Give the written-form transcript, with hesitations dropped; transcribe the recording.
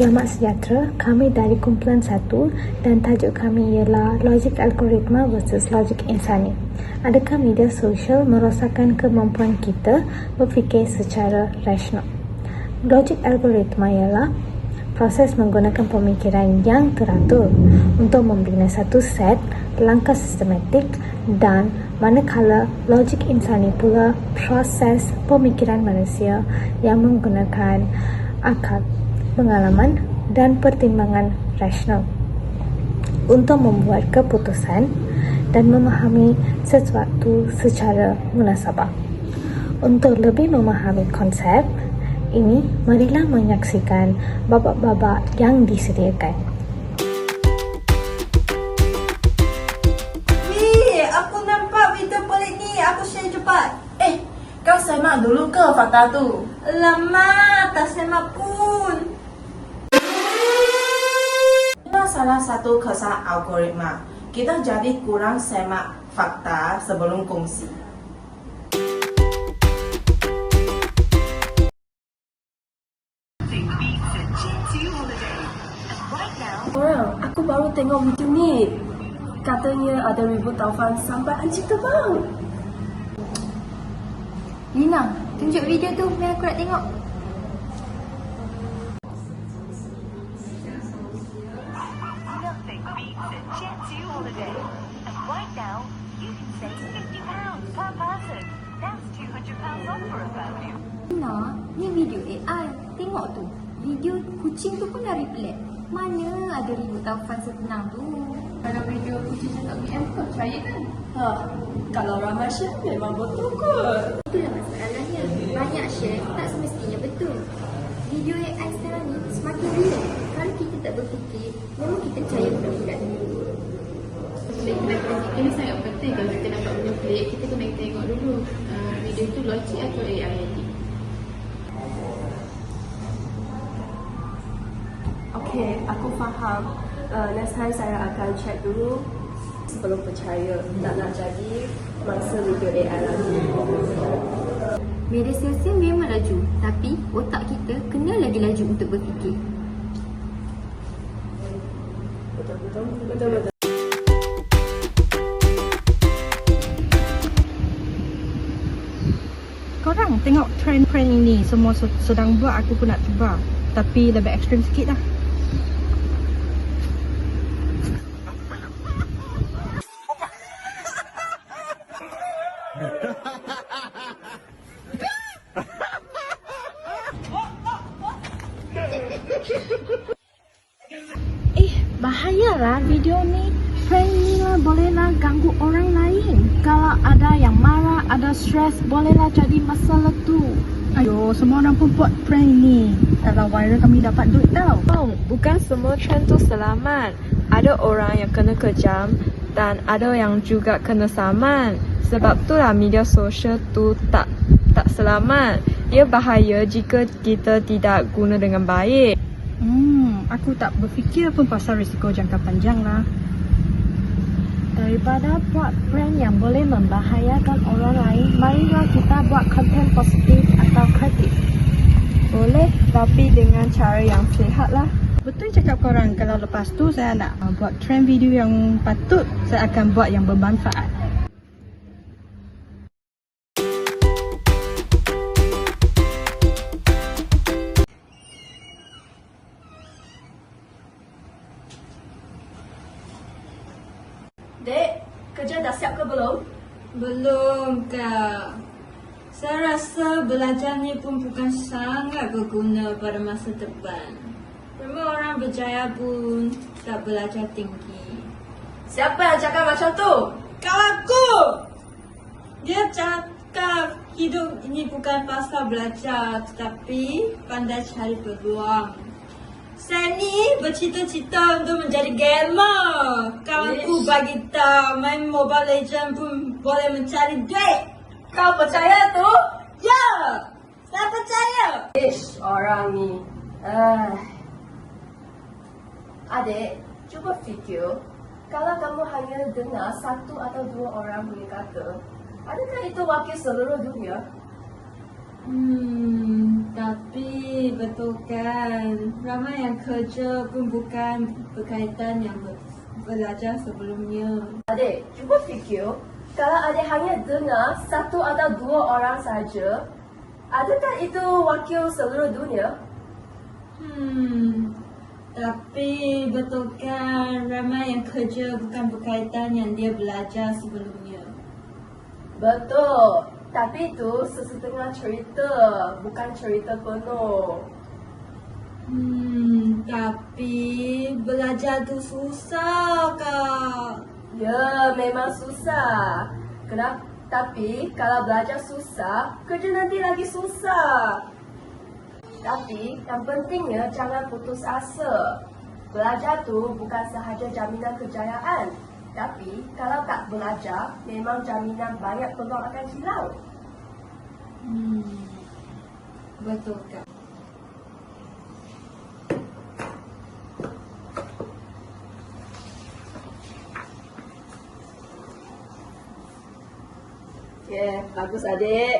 Selamat sejahtera, kami dari kumpulan 1 dan tajuk kami ialah Logik Algoritma versus Logik Insani. Adakah media sosial merosakkan kemampuan kita berfikir secara rasional? Logik algoritma ialah proses menggunakan pemikiran yang teratur untuk membina satu set langkah sistematik, dan manakala logik insani pula proses pemikiran manusia yang menggunakan akal, pengalaman dan pertimbangan rasional untuk membuat keputusan dan memahami sesuatu secara munasabah. Untuk lebih memahami konsep ini, marilah menyaksikan babak-babak yang disediakan. Wih, aku nampak video pelik ni. Aku share cepat. Kau semak dulu ke fakta tu? Lama, tak semak pun. Salah satu kesalahan algoritma, kita jadi kurang semak fakta sebelum kongsi. Orang, aku baru tengok video ni. Katanya ada ribut taufan sampai anjing terbang. Lina, tunjuk video tu biar aku nak tengok. Nothing beats a Jet2 holiday. And right now, you can save £50 per person. That's £200 off for a family. Lina, ni video AI. Tengok tu. Video kucing tu pun dah reflect. Mana ada ribut taufan setenang tu. Kalau video kucing cakap BM kau percaya kan? Kalau ramai share memang betul kot. Itulah masalahnya. Banyak share tak semestinya betul. Video AI sekarang ni semakin real. Kalau kita tak berfikir, memang kita percaya benda-benda ni. Ini sangat penting kalau kita nak buat benda pelik, kita kena tengok dulu video tu logik atau AI tadi. Okey, aku faham. Next time saya akan check dulu sebelum percaya. Tak nak jadi mangsa video AI lagi. Media sosial memang laju, tapi otak kita kena lagi laju untuk berfikir. Betul. Korang tengok trend ini, semua sedang buat, aku pun nak cuba. Tapi lebih ekstrim sikit lah. Bahayalah video ni. Prank ni lah bolehlah ganggu orang lain. Kalau ada yang marah, ada stres, bolehlah jadi masalah tu. Ayo, semua orang pun buat prank ni. Kalau viral kami dapat duit tau. Bukan semua trend tu selamat. Ada orang yang kena kejam dan ada yang juga kena saman. Sebab itulah media sosial tu tak selamat. Ia bahaya jika kita tidak guna dengan baik. Aku tak berfikir pun pasal risiko jangka panjang lah. Daripada buat prank yang boleh membahayakan orang lain, marilah kita buat konten positif atau kreatif. Boleh, tapi dengan cara yang sihat lah. Betul cakap korang, kalau lepas tu saya nak buat trend video yang patut, saya akan buat yang bermanfaat. Dek, kerja dah siap ke belum? Belum, Kak. Saya rasa belajar ni pun bukan sangat berguna pada masa depan. Ramai orang berjaya pun tak belajar tinggi. Siapa yang cakap macam tu? Kawan aku! Dia cakap hidup ini bukan pasal belajar, tetapi pandai cari peluang. Saya ni bercita-cita untuk menjadi gamer. Kawanku bagi tahu main Mobile Legends pun boleh mencari duit. Kau percaya tu? Ya! Saya percaya! Orang ni. Adik, cuba fikir. Kalau kamu hanya dengar satu atau dua orang punya kata, adakah itu wakil seluruh dunia? Tapi betul kan? Ramai yang kerja pun bukan berkaitan yang belajar sebelumnya. Adik, cuba fikir, kalau adik hanya dengar satu atau dua orang saja, adakah itu wakil seluruh dunia? Tapi betul kan ramai yang kerja bukan berkaitan yang dia belajar sebelumnya. Betul, tapi itu sesetengah cerita, bukan cerita penuh. Tapi belajar tu susah, Kak. Ya, memang susah. Kenapa? Tapi kalau belajar susah, kerja nanti lagi susah. Tapi yang pentingnya jangan putus asa. Belajar tu bukan sahaja jaminan kejayaan. Tapi kalau tak belajar, memang jaminan banyak peluang akan hilang. Betul, Kak. Okay, bagus adik.